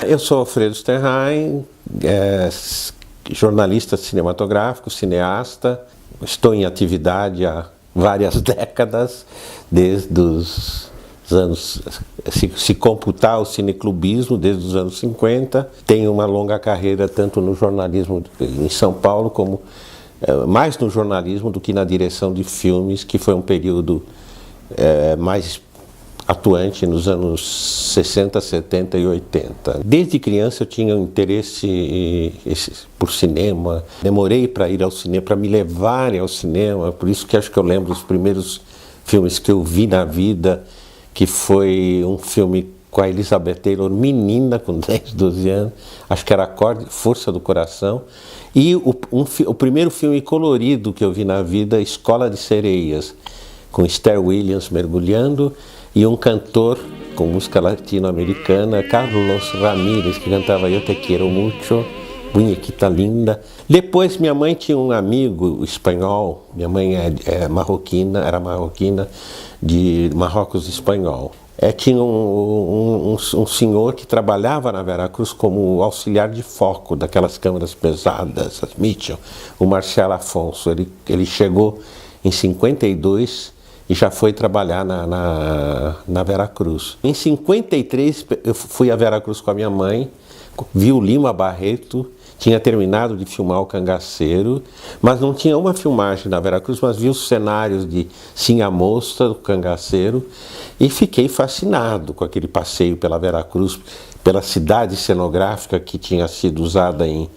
Eu sou Alfredo Sterhain, jornalista cinematográfico, cineasta. Estou em atividade há várias décadas, desde os anos, se computar o cineclubismo, desde os anos 50. Tenho uma longa carreira tanto no jornalismo em São Paulo, como mais no jornalismo do que na direção de filmes, que foi um período mais atuante nos anos 60, 70 e 80. Desde criança eu tinha um interesse por cinema. Demorei para ir ao cinema, para me levarem ao cinema, por isso que acho que eu lembro os primeiros filmes que eu vi na vida, que foi um filme com a Elizabeth Taylor, menina, com 10, 12 anos, acho que era Força do Coração, e o primeiro filme colorido que eu vi na vida, Escola de Sereias, com Esther Williams mergulhando, e um cantor com música latino-americana, Carlos Ramírez, que cantava Eu Te Quiero Mucho, Muñequita Linda. Depois minha mãe tinha um amigo espanhol, minha mãe era marroquina, de Marrocos espanhol. Tinha um senhor que trabalhava na Veracruz como auxiliar de foco daquelas câmeras pesadas, as Mitchell, o Marcelo Afonso. Ele chegou em 52 e já foi trabalhar na Veracruz. Em 53 eu fui a Veracruz com a minha mãe, vi o Lima Barreto, tinha terminado de filmar O Cangaceiro, mas não tinha uma filmagem na Veracruz, mas vi os cenários de Sim a Moça, do Cangaceiro, e fiquei fascinado com aquele passeio pela Veracruz, pela cidade cenográfica que tinha sido usada em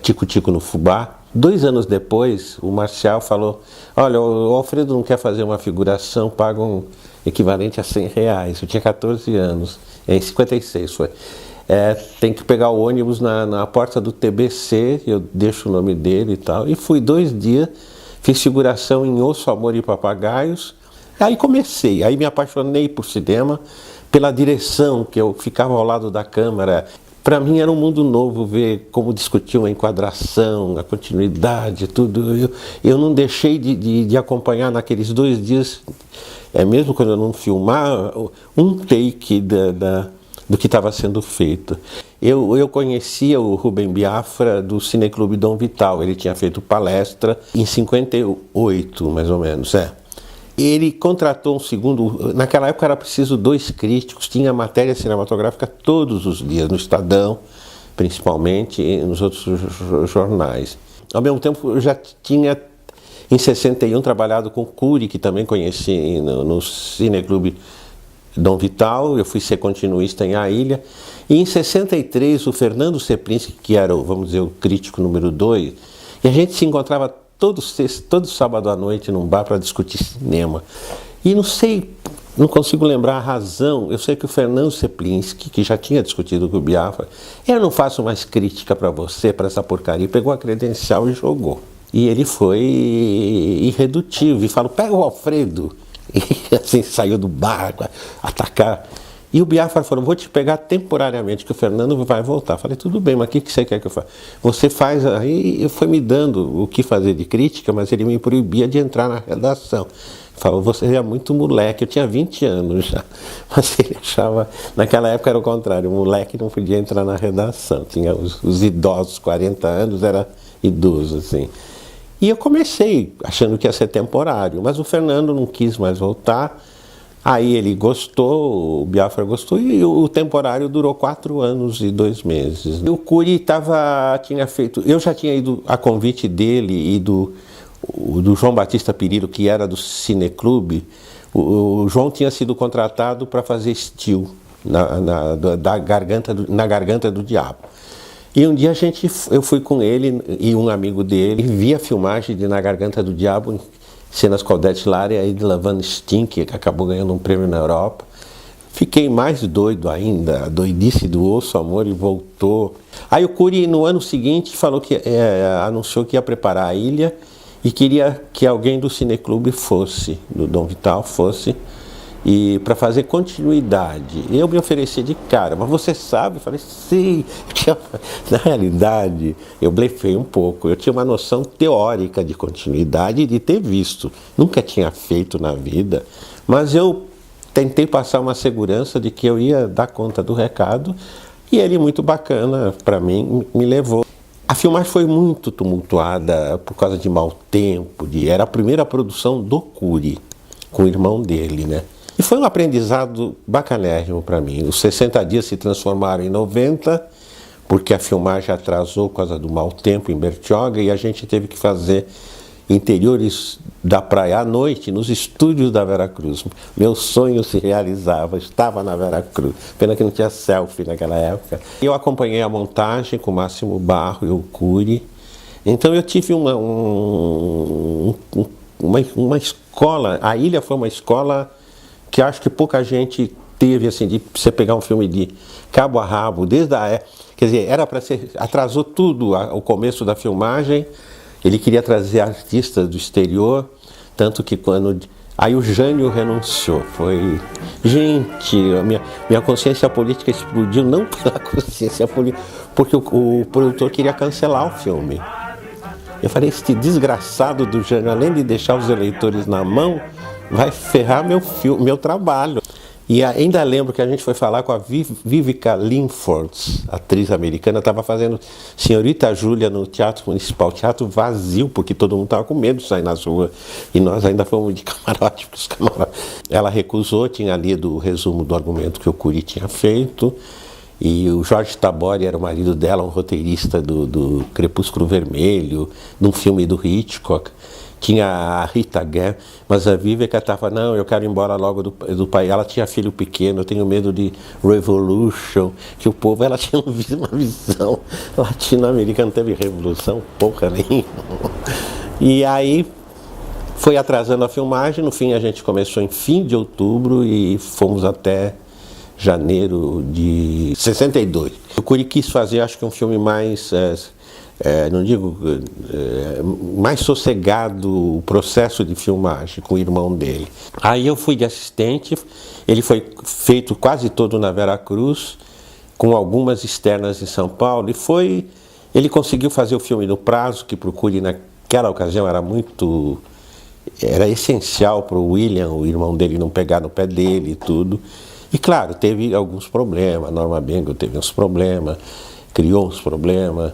Tico-Tico no Fubá. 2 anos depois, o Marcial falou: olha, o Alfredo não quer fazer uma figuração, paga um equivalente a R$100. Eu tinha 14 anos, em 56 foi. Tem que pegar o ônibus na porta do TBC, eu deixo o nome dele e tal. E fui 2 dias, fiz figuração em Osso, Amor e Papagaios. Aí comecei, aí me apaixonei por cinema, pela direção, que eu ficava ao lado da câmera. Para mim era um mundo novo ver como discutiam a enquadração, a continuidade, tudo. Eu não deixei de acompanhar naqueles 2 dias, mesmo quando eu não filmar, um take do que estava sendo feito. Eu conhecia o Rubem Biafra do Cineclube Dom Vital, ele tinha feito palestra em 58, mais ou menos, Ele contratou um segundo, naquela época era preciso 2 críticos, tinha matéria cinematográfica todos os dias, no Estadão, principalmente, e nos outros jornais. Ao mesmo tempo, eu já tinha, em 61, trabalhado com o Cury, que também conheci no Cineclube Dom Vital. Eu fui ser continuista em A Ilha. E em 63, o Fernando Seplinski, que era, vamos dizer, o crítico número 2, e a gente se encontrava todo sábado à noite num bar para discutir cinema. E não consigo lembrar a razão. Eu sei que o Fernando Seplinski, que já tinha discutido com o Biafra, eu não faço mais crítica para você, para essa porcaria, pegou a credencial e jogou. E ele foi irredutível, e falou: pega o Alfredo. E assim saiu do bar, atacar. E o Biafra falou: vou te pegar temporariamente, que o Fernando vai voltar. Falei: tudo bem, mas o que você quer que eu faça? Você faz. Aí eu fui me dando o que fazer de crítica, mas ele me proibia de entrar na redação. Falou: você é muito moleque. Eu tinha 20 anos já. Mas ele achava. Naquela época era o contrário: o moleque não podia entrar na redação. Tinha os idosos, 40 anos, era idoso, assim. E eu comecei achando que ia ser temporário, mas o Fernando não quis mais voltar. Aí ele gostou, o Biafra gostou, e o temporário durou 4 anos e 2 meses. O Cury tinha feito, eu já tinha ido a convite dele e do João Batista Perillo, que era do Cineclube. O João tinha sido contratado para fazer Steel na Garganta do Diabo. E um dia eu fui com ele e um amigo dele, e vi a filmagem de Na Garganta do Diabo, cenas com Odete Lara e Edla Van Steen, que acabou ganhando um prêmio na Europa. Fiquei mais doido ainda, a doidice do Osso, Amor, e voltou. Aí o Cury, no ano seguinte, falou anunciou que ia preparar A Ilha e queria que alguém do Cineclube fosse, do Dom Vital fosse, e para fazer continuidade. Eu me ofereci de cara: mas você sabe? Eu falei: sim. Na realidade, eu blefei um pouco. Eu tinha uma noção teórica de continuidade e de ter visto. Nunca tinha feito na vida, mas eu tentei passar uma segurança de que eu ia dar conta do recado. E ele, muito bacana, para mim, me levou. A filmagem foi muito tumultuada por causa de mau tempo, era a primeira produção do Cury, com o irmão dele, né? E foi um aprendizado bacanérrimo para mim. Os 60 dias se transformaram em 90, porque a filmagem atrasou por causa do mau tempo em Bertioga, e a gente teve que fazer interiores da praia à noite, nos estúdios da Veracruz. Meu sonho se realizava, estava na Veracruz. Pena que não tinha selfie naquela época. Eu acompanhei a montagem com o Máximo Barro e o Cury. Então eu tive uma escola, a Ilha foi uma escola que acho que pouca gente teve, assim, de você pegar um filme de cabo a rabo, desde a... Quer dizer, era para ser... Atrasou tudo o começo da filmagem. Ele queria trazer artistas do exterior, tanto que quando... Aí o Jânio renunciou. Foi... Gente, minha consciência política explodiu, não pela consciência política, porque o produtor queria cancelar o filme. Eu falei, este desgraçado do Jânio, além de deixar os eleitores na mão, vai ferrar meu trabalho. E ainda lembro que a gente foi falar com a Vivica Linford, atriz americana, estava fazendo Senhorita Júlia no Teatro Municipal, teatro vazio, porque todo mundo estava com medo de sair nas ruas. E nós ainda fomos de camarote para os camarotes. Ela recusou, tinha lido o resumo do argumento que o Cury tinha feito. E o Jorge Tabori era o marido dela, um roteirista do Crepúsculo Vermelho, de um filme do Hitchcock. Tinha a Rita Guerra, mas a Vivica estava, não, eu quero ir embora logo do país. Ela tinha filho pequeno, eu tenho medo de Revolution, que o povo, ela tinha uma visão latino-americana, não teve revolução, porra nenhuma. E aí foi atrasando a filmagem, no fim a gente começou em fim de outubro e fomos até janeiro de 62. O Cury quis fazer, acho que um filme mais... não digo mais sossegado o processo de filmagem com o irmão dele. Aí eu fui de assistente, ele foi feito quase todo na Veracruz, com algumas externas em São Paulo, e ele conseguiu fazer o filme no prazo, que para o Cury naquela ocasião era essencial para o William, o irmão dele, não pegar no pé dele e tudo. E claro, teve alguns problemas, a Norma Bengal teve uns problemas, criou uns problemas,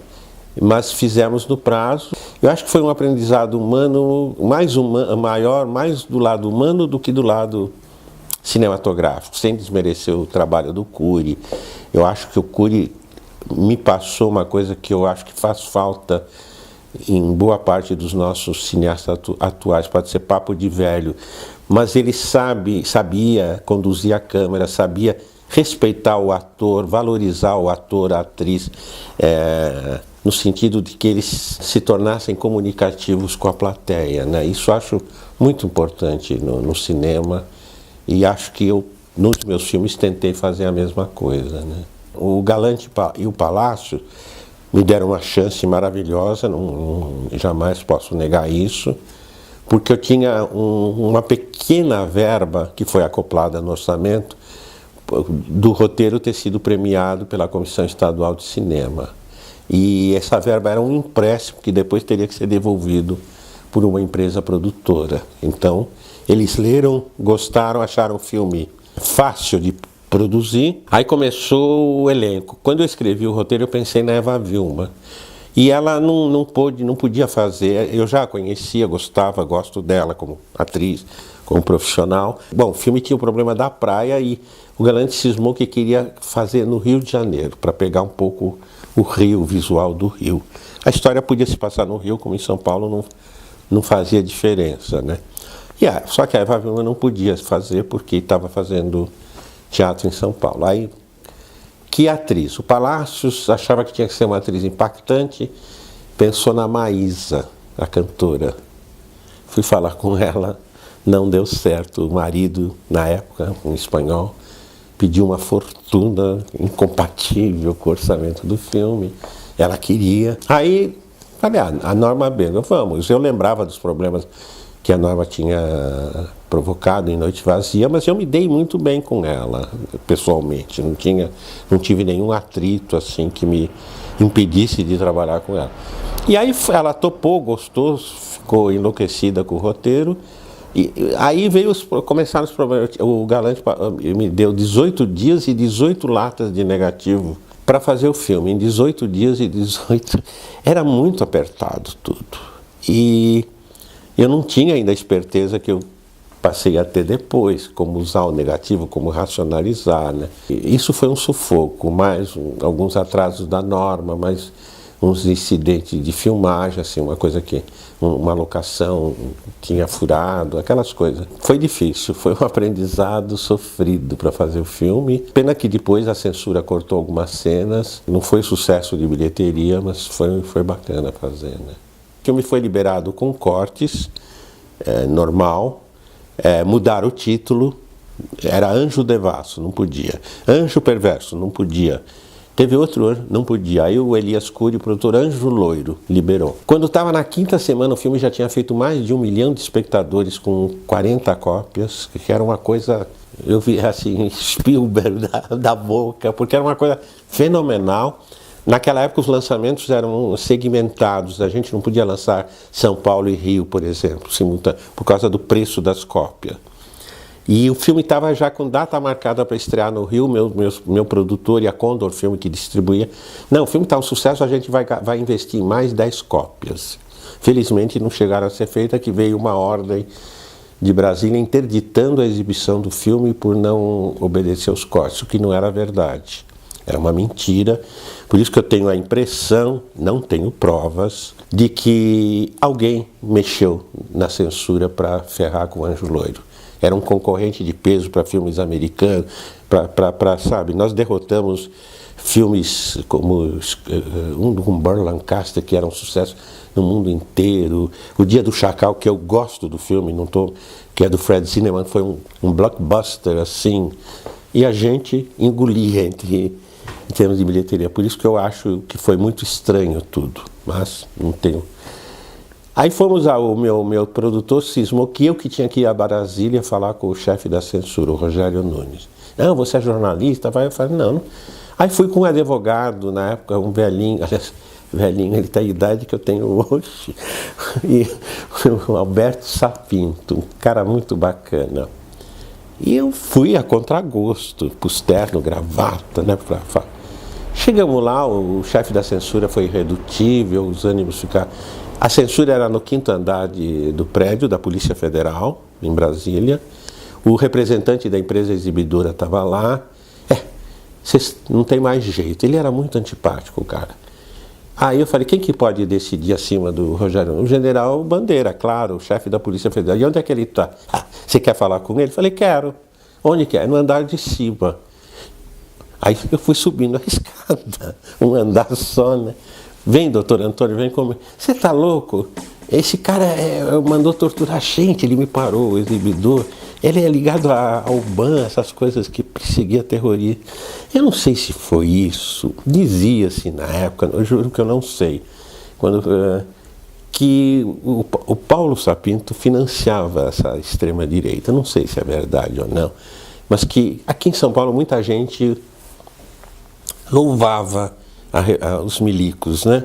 mas fizemos no prazo. Eu acho que foi um aprendizado humano, maior, mais do lado humano do que do lado cinematográfico, sem desmerecer o trabalho do Cury. Eu acho que o Cury me passou uma coisa que eu acho que faz falta em boa parte dos nossos cineastas atuais, pode ser papo de velho, mas ele sabia conduzir a câmera, sabia respeitar o ator, valorizar o ator, a atriz, no sentido de que eles se tornassem comunicativos com a plateia, né? Isso eu acho muito importante no cinema, e acho que eu, nos meus filmes, tentei fazer a mesma coisa, né? O Galante e o Palácio me deram uma chance maravilhosa, jamais posso negar isso, porque eu tinha uma pequena verba que foi acoplada no orçamento do roteiro ter sido premiado pela Comissão Estadual de Cinema. E essa verba era um empréstimo que depois teria que ser devolvido por uma empresa produtora. Então, eles leram, gostaram, acharam o filme fácil de produzir. Aí começou o elenco. Quando eu escrevi o roteiro, eu pensei na Eva Vilma. E ela não podia fazer, eu já a conhecia, gosto dela como atriz, como profissional. Bom, o filme tinha o problema da praia e o Galante cismou que queria fazer no Rio de Janeiro, para pegar um pouco o Rio, o visual do Rio. A história podia se passar no Rio, como em São Paulo não fazia diferença, né? Só que a Eva Vilma não podia fazer porque estava fazendo teatro em São Paulo. Aí, que atriz? O Palácios achava que tinha que ser uma atriz impactante, pensou na Maísa, a cantora. Fui falar com ela, não deu certo. O marido, na época, um espanhol, pediu uma fortuna incompatível com o orçamento do filme. Ela queria. Aí, falei, a Norma Bengal, vamos. Eu lembrava dos problemas que a Norma tinha provocado em Noite Vazia, mas eu me dei muito bem com ela, pessoalmente. Não tive nenhum atrito assim que me impedisse de trabalhar com ela. E aí ela topou, gostou, ficou enlouquecida com o roteiro. E aí começaram os problemas. O Galante me deu 18 dias e 18 latas de negativo para fazer o filme, em 18 dias e 18... Era muito apertado tudo. E eu não tinha ainda a esperteza que eu passei a ter depois, como usar o negativo, como racionalizar, né? Isso foi um sufoco, mais alguns atrasos da norma, mais uns incidentes de filmagem, assim, uma coisa que uma locação tinha furado, aquelas coisas. Foi difícil, foi um aprendizado sofrido para fazer o filme. Pena que depois a censura cortou algumas cenas, não foi sucesso de bilheteria, mas foi bacana fazer, né? O filme foi liberado com cortes, normal, mudaram o título, era Anjo Devasso, não podia. Anjo Perverso, não podia. Teve outro anjo, não podia. Aí o Elias Cury, o produtor Anjo Loiro, liberou. Quando estava na 5ª semana, o filme já tinha feito mais de 1 milhão de espectadores com 40 cópias, que era uma coisa, eu vi assim, Spielberg da boca, porque era uma coisa fenomenal. Naquela época os lançamentos eram segmentados, a gente não podia lançar São Paulo e Rio, por exemplo, por causa do preço das cópias. E o filme estava já com data marcada para estrear no Rio, meu produtor e a Condor Filme que distribuía. Não, o filme está um sucesso, a gente vai investir em mais 10 cópias. Felizmente não chegaram a ser feitas, que veio uma ordem de Brasília interditando a exibição do filme por não obedecer aos cortes, o que não era verdade. Era uma mentira, por isso que eu tenho a impressão, não tenho provas, de que alguém mexeu na censura para ferrar com o Anjo Loiro. Era um concorrente de peso para filmes americanos, sabe, nós derrotamos filmes como com Burt Lancaster, que era um sucesso no mundo inteiro, O Dia do Chacal, que eu gosto do filme, que é do Fred Zinnemann, foi um blockbuster assim, e a gente engolia em termos de bilheteria, por isso que eu acho que foi muito estranho tudo, mas não tenho... Aí fomos o meu produtor cismou que eu que tinha que ir a Brasília falar com o chefe da censura, o Rogério Nunes. Não, você é jornalista? Eu falei, não. Aí fui com um advogado, na época, um velhinho, aliás, velhinho, ele tem a idade que eu tenho hoje, e o Alberto Sapinto, um cara muito bacana. E eu fui a contragosto, pus terno, gravata, né? Chegamos lá, o chefe da censura foi irredutível, os ânimos ficaram... A censura era no 5º andar do prédio da Polícia Federal, em Brasília. O representante da empresa exibidora estava lá. Vocês não tem mais jeito. Ele era muito antipático, o cara. Aí eu falei, quem que pode decidir acima do Rogério? O general Bandeira, claro, o chefe da Polícia Federal. E onde é que ele está? Você quer falar com ele? Eu falei, quero. Onde que é? No andar de cima. Aí eu fui subindo a escada, um andar só, né? Vem, doutor Antônio, vem comigo. Você está louco? Esse cara mandou torturar a gente, ele me parou, o exibidor. Ele é ligado ao BAN, essas coisas que perseguia terroristas. Eu não sei se foi isso. Dizia-se na época, eu juro que eu não sei, que o Paulo Sapinto financiava essa extrema-direita. Não sei se é verdade ou não, mas que aqui em São Paulo muita gente louvava os milicos, né?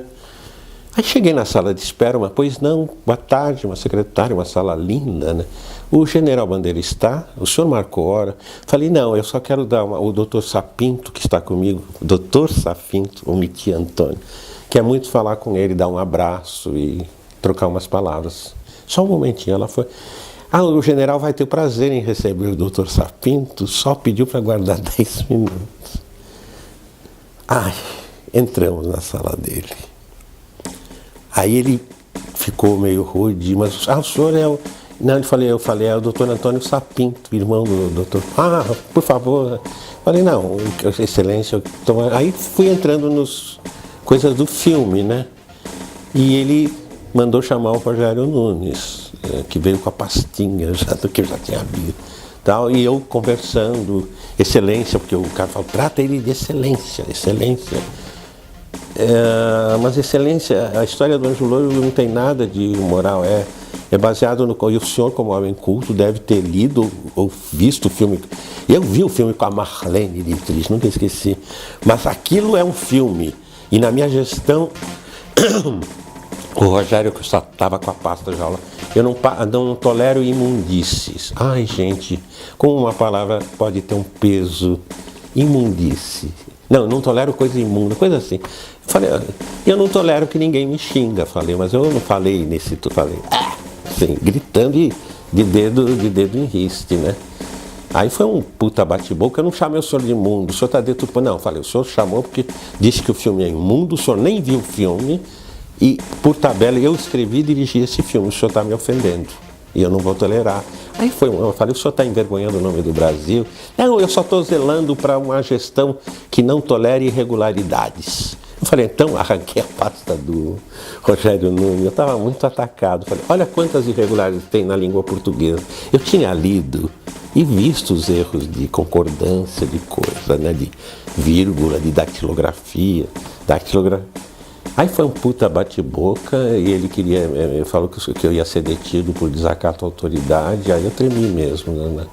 Aí cheguei na sala de espera, pois não, boa tarde, uma secretária, uma sala linda, né? O general Bandeira está, o senhor marcou hora. Falei, não, eu só quero dar o doutor Sapinto, que está comigo, o doutor Sapinto, omiti Antônio, quer muito falar com ele, dar um abraço e trocar umas palavras. Só um momentinho, ela foi... o general vai ter o prazer em receber o doutor Sapinto, só pediu para aguardar 10 minutos. Entramos na sala dele. Aí ele ficou meio rude, mas o senhor é o... Não, eu falei, é o doutor Antônio Sapinto, irmão do doutor... por favor. Falei, não, excelência... Aí fui entrando nos coisas do filme, né? E ele mandou chamar o Rogério Nunes, que veio com a pastinha do que eu já tinha visto. E eu conversando, excelência, porque o cara falou, trata ele de excelência, excelência. Mas excelência, a história do Anjo Loiro não tem nada de moral, é baseado no... E o senhor, como homem culto, deve ter lido ou visto o filme. Eu vi o filme com a Marlene Dietrich, nunca esqueci. Mas aquilo é um filme. E na minha gestão, o Rogério, que só estava com a pasta já lá, eu não tolero imundícies. Gente, como uma palavra pode ter um peso, imundície. Não, eu não tolero coisa imunda, coisa assim. Eu falei, eu não tolero que ninguém me xinga, falei, mas eu não falei nesse, falei, assim, gritando de dedo em riste, né? Aí foi um puta bate-boca, eu não chamei o senhor de imundo, o senhor está deturpando. Não, eu falei, o senhor chamou porque disse que o filme é imundo, o senhor nem viu o filme, e por tabela eu escrevi e dirigi esse filme, o senhor está me ofendendo, e eu não vou tolerar. Aí eu falei, o senhor está envergonhando o nome do Brasil? Não, eu só estou zelando para uma gestão que não tolere irregularidades. Eu falei, então arranquei a pasta do Rogério Nunes, eu estava muito atacado. Falei, olha quantas irregularidades tem na língua portuguesa. Eu tinha lido e visto os erros de concordância, de coisa, né, de vírgula, de datilografia. Aí foi um puta bate-boca e ele falou que eu ia ser detido por desacato à autoridade, aí eu tremi mesmo, né?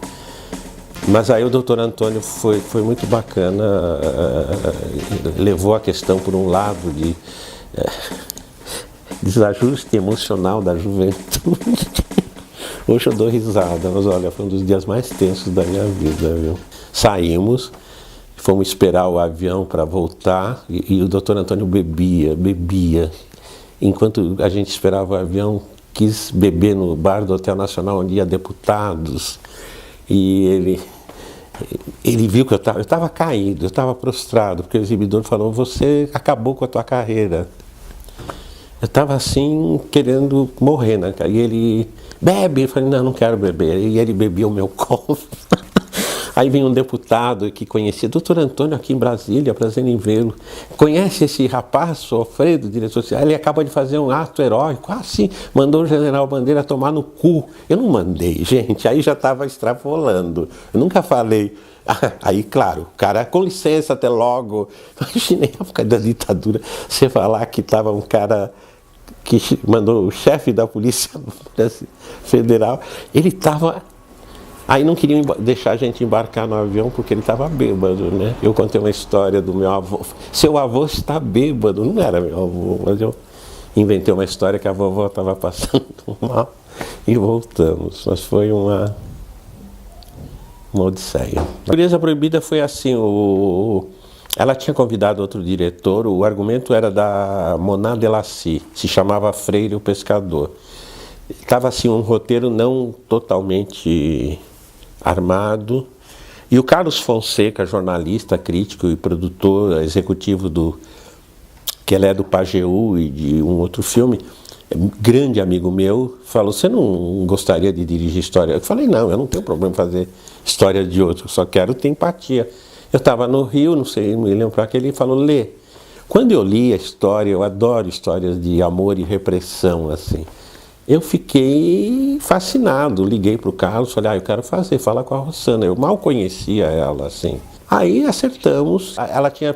Mas aí o doutor Antônio foi muito bacana, levou a questão por um lado de desajuste emocional da juventude. Hoje eu dou risada, mas olha, foi um dos dias mais tensos da minha vida, viu? Saímos, fomos esperar o avião para voltar e o doutor Antônio bebia. Enquanto a gente esperava o avião, quis beber no bar do Hotel Nacional, onde ia deputados. E ele viu que eu estava caído, eu estava prostrado, porque o exibidor falou, você acabou com a tua carreira. Eu estava assim, querendo morrer, né? E ele, bebe, eu falei, não quero beber. E ele bebia o meu copo. Aí vem um deputado que conhecia, doutor Antônio aqui em Brasília, prazer em vê-lo. Conhece esse rapaz, o Alfredo, diretor social? Ele acaba de fazer um ato heróico, assim, mandou o general Bandeira tomar no cu. Eu não mandei, gente, aí já estava extrapolando. Eu nunca falei. Aí, claro, o cara, com licença, até logo. Imaginei a época da ditadura, você falar que estava um cara que mandou o chefe da Polícia Federal, ele estava... Aí não queriam deixar a gente embarcar no avião porque ele estava bêbado, né? Eu contei uma história do meu avô. Seu avô está bêbado. Não era meu avô, mas eu inventei uma história que a vovó estava passando mal e voltamos. Mas foi uma odisseia. A Beleza Proibida foi assim, ela tinha convidado outro diretor, o argumento era da Mona Delacy, se chamava Freire o Pescador. Estava assim um roteiro não totalmente armado, e o Carlos Fonseca, jornalista, crítico e produtor executivo que ele é do Pajeú e de um outro filme, grande amigo meu, falou, você não gostaria de dirigir história? Eu falei, não, eu não tenho problema em fazer história de outro, só quero ter empatia. Eu estava no Rio, não sei, me lembro para que ele falou, lê. Quando eu li a história, eu adoro histórias de amor e repressão, assim. Eu fiquei fascinado, liguei para o Carlos, falei, eu quero falar com a Rossana. Eu mal conhecia ela, assim. Aí acertamos, ela tinha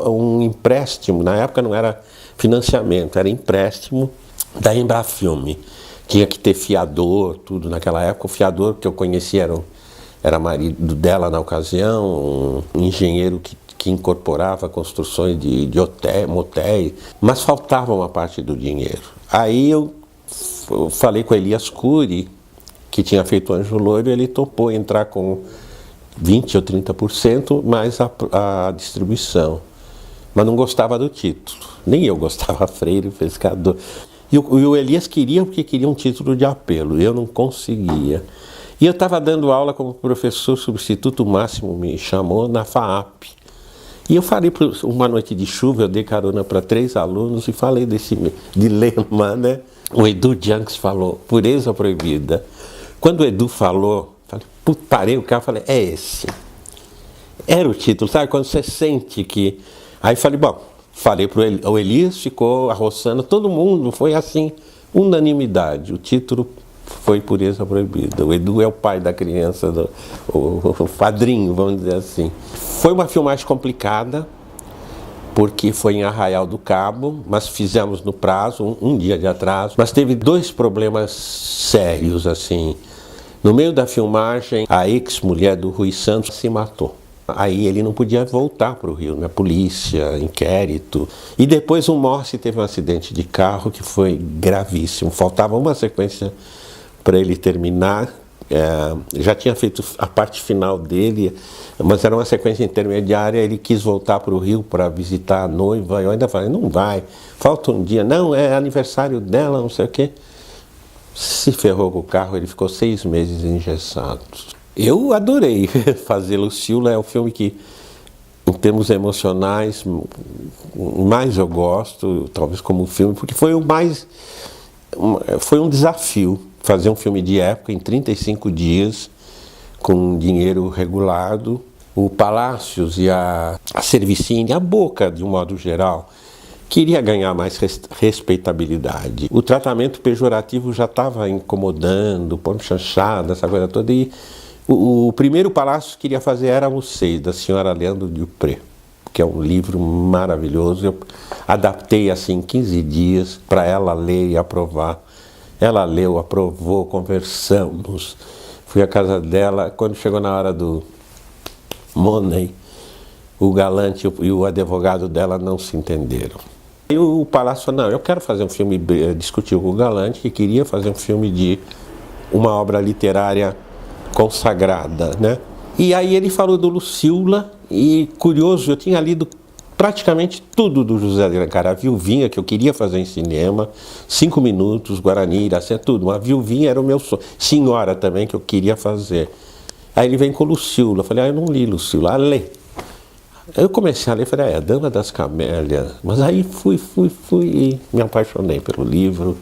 um empréstimo, na época não era financiamento, era empréstimo da Embrafilme. Tinha que ter fiador, tudo naquela época. O fiador que eu conhecia era marido dela na ocasião, um engenheiro que incorporava construções de motéis, mas faltava uma parte do dinheiro. Aí eu falei com Elias Cury, que tinha feito o Anjo Loiro, e ele topou entrar com 20% ou 30% mais a distribuição. Mas não gostava do título. Nem eu gostava, Freire, o Pescador. E o Elias queria, porque queria um título de apelo. Eu não conseguia. E eu estava dando aula como professor substituto, o Máximo me chamou na FAAP. E eu falei, uma noite de chuva, eu dei carona para 3 alunos e falei desse dilema, né? O Edu Janks falou, Pureza Proibida. Quando o Edu falou, parei o carro e falei, é esse. Era o título, sabe? Quando você sente que... Aí falei, falei para o Elias, ficou a Rossana, todo mundo, foi assim, unanimidade. O título foi Pureza Proibida. O Edu é o pai da criança, o padrinho, vamos dizer assim. Foi uma filmagem complicada, porque foi em Arraial do Cabo, mas fizemos no prazo, um dia de atraso. Mas teve 2 problemas sérios, assim. No meio da filmagem, a ex-mulher do Rui Santos se matou. Aí ele não podia voltar para o Rio, né? Polícia, inquérito. E depois o Morse teve um acidente de carro que foi gravíssimo. Faltava uma sequência para ele terminar. já tinha feito a parte final dele, mas era uma sequência intermediária. Ele quis voltar para o Rio para visitar a noiva. Eu ainda falei, não vai, falta um dia. Não, é aniversário dela, não sei o quê. Se ferrou com o carro, ele ficou 6 meses engessado. Eu adorei fazer Lucila, é o filme que, em termos emocionais, mais eu gosto, talvez como filme, porque foi um desafio fazer um filme de época em 35 dias, com dinheiro regulado. O Palácios e a Servicine, a Boca, de um modo geral, queria ganhar mais respeitabilidade. O tratamento pejorativo já estava incomodando, pondo chanchada, essa coisa toda. E o primeiro Palácio que queria fazer era Vocês, da senhora Leandro Dupré, que é um livro maravilhoso. Eu adaptei assim em 15 dias para ela ler e aprovar. Ela leu, aprovou, conversamos. Fui à casa dela. Quando chegou na hora do Money, o Galante e o advogado dela não se entenderam. E o Palácio falou, não, eu quero fazer um filme, discutiu com o Galante, que queria fazer um filme de uma obra literária consagrada, né? E aí ele falou do Lucila, e curioso, eu tinha lido praticamente tudo do José de Alencar. A Viuvinha, que eu queria fazer em cinema, 5 minutos, Guarani, Iracema, tudo. Uma Viuvinha era o meu sonho. Senhora também, que eu queria fazer. Aí ele vem com Lucila. Eu falei, eu não li Lucila. Lê. Eu comecei a ler, falei, a Dama das Camélias. Mas aí fui e me apaixonei pelo livro.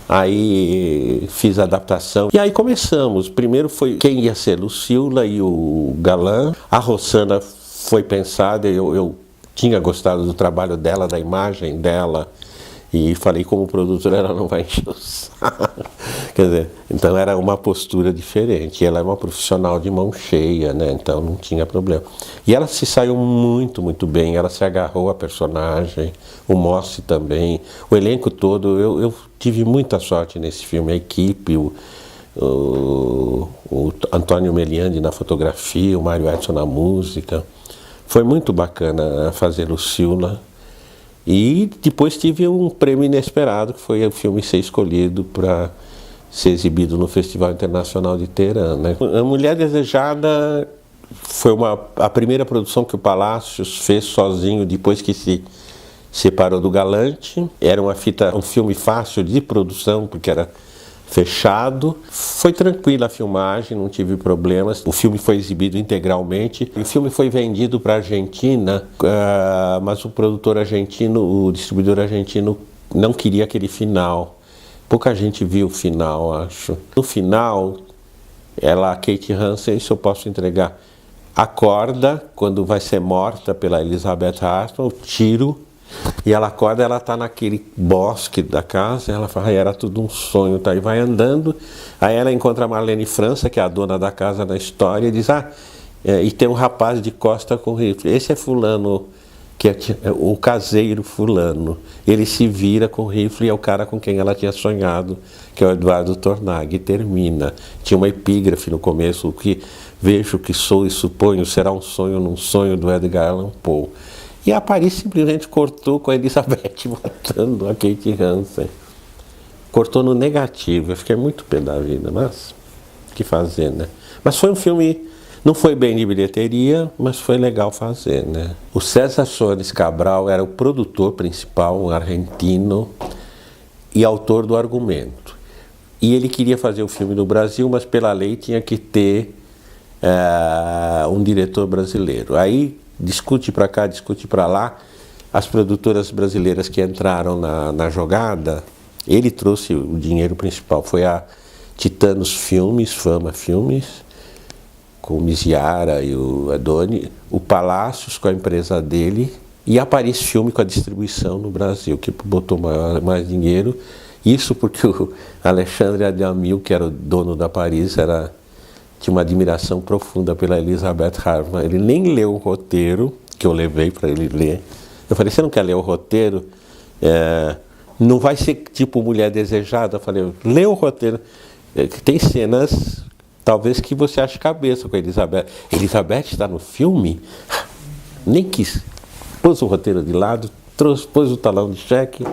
Aí fiz a adaptação. E aí começamos. Primeiro foi quem ia ser Lucila e o galã. A Rossana foi pensada, eu tinha gostado do trabalho dela, da imagem dela, e falei, como produtora, ela não vai encher o saco. Quer dizer, então era uma postura diferente. Ela é uma profissional de mão cheia, né? Então não tinha problema. E ela se saiu muito, muito bem. Ela se agarrou à personagem, o Mossi também, o elenco todo. Eu tive muita sorte nesse filme, a equipe, o Antônio Meliandi na fotografia, o Mário Edson na música. Foi muito bacana fazer Lucila. E depois tive um prêmio inesperado, que foi o filme ser escolhido para ser exibido no Festival Internacional de Teherã, né? A Mulher Desejada foi a primeira produção que o Palácios fez sozinho depois que se separou do Galante. Era um filme fácil de produção, porque era fechado. Foi tranquila a filmagem, não tive problemas. O filme foi exibido integralmente. O filme foi vendido para a Argentina, mas o produtor argentino, o distribuidor argentino, não queria aquele final. Pouca gente viu o final, acho. No final, a Kate Hansen, isso eu posso entregar, acorda quando vai ser morta pela Elizabeth Hartman, o tiro. E ela acorda, ela está naquele bosque da casa, ela fala, era tudo um sonho, tá? E vai andando, aí ela encontra a Marlene França, que é a dona da casa na história, e diz, e tem um rapaz de costa com rifle, esse é fulano, que é o caseiro fulano. Ele se vira com rifle e é o cara com quem ela tinha sonhado, que é o Eduardo Tornag, e termina. Tinha uma epígrafe no começo, o que vejo, que sou e suponho, será um sonho num sonho, do Edgar Allan Poe. E a Paris simplesmente cortou com a Elizabeth matando a Kate Hansen. Cortou no negativo. Eu fiquei muito pé da vida, mas o que fazer, né? Mas foi um filme, não foi bem de bilheteria, mas foi legal fazer, né? O César Soares Cabral era o produtor principal, um argentino, e autor do argumento. E ele queria fazer o filme no Brasil, mas pela lei tinha que ter um diretor brasileiro. Aí discute para cá, discute para lá. As produtoras brasileiras que entraram na jogada, ele trouxe o dinheiro principal. Foi a Titanos Filmes, Fama Filmes, com o Miziara e o Adoni, o Palácios com a empresa dele, e a Paris Filme com a distribuição no Brasil, que botou mais dinheiro. Isso porque o Alexandre Adamil, que era o dono da Paris, tinha uma admiração profunda pela Elizabeth Hartman. Ele nem leu o roteiro, que eu levei para ele ler. Eu falei, você não quer ler o roteiro? Não vai ser tipo Mulher Desejada? Eu falei, lê o roteiro. Tem cenas, talvez, que você ache cabeça com a Elizabeth. Elizabeth está no filme? Nem quis. Pôs o roteiro de lado, pôs o talão de cheque,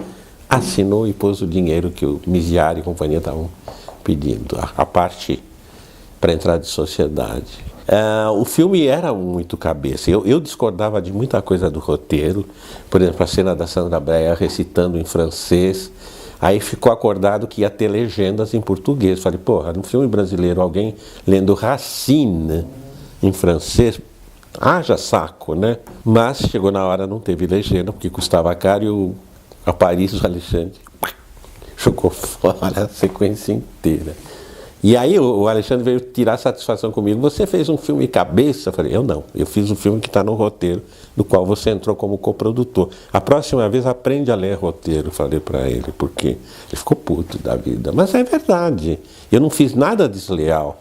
assinou e pôs o dinheiro que o Miziari e companhia estavam pedindo. A parte para entrar de sociedade. O filme era muito cabeça. Eu discordava de muita coisa do roteiro. Por exemplo, a cena da Sandra Breyer recitando em francês. Aí ficou acordado que ia ter legendas em português. Falei, porra, no filme brasileiro alguém lendo Racine em francês, haja saco, né? Mas chegou na hora, não teve legenda, porque custava caro, e a Paris, o Alexandre jogou fora a sequência inteira. E aí o Alexandre veio tirar satisfação comigo. Você fez um filme cabeça? Eu falei, eu não. Eu fiz um filme que está no roteiro, do qual você entrou como coprodutor. A próxima vez aprende a ler roteiro, falei para ele, porque ele ficou puto da vida. Mas é verdade. Eu não fiz nada desleal.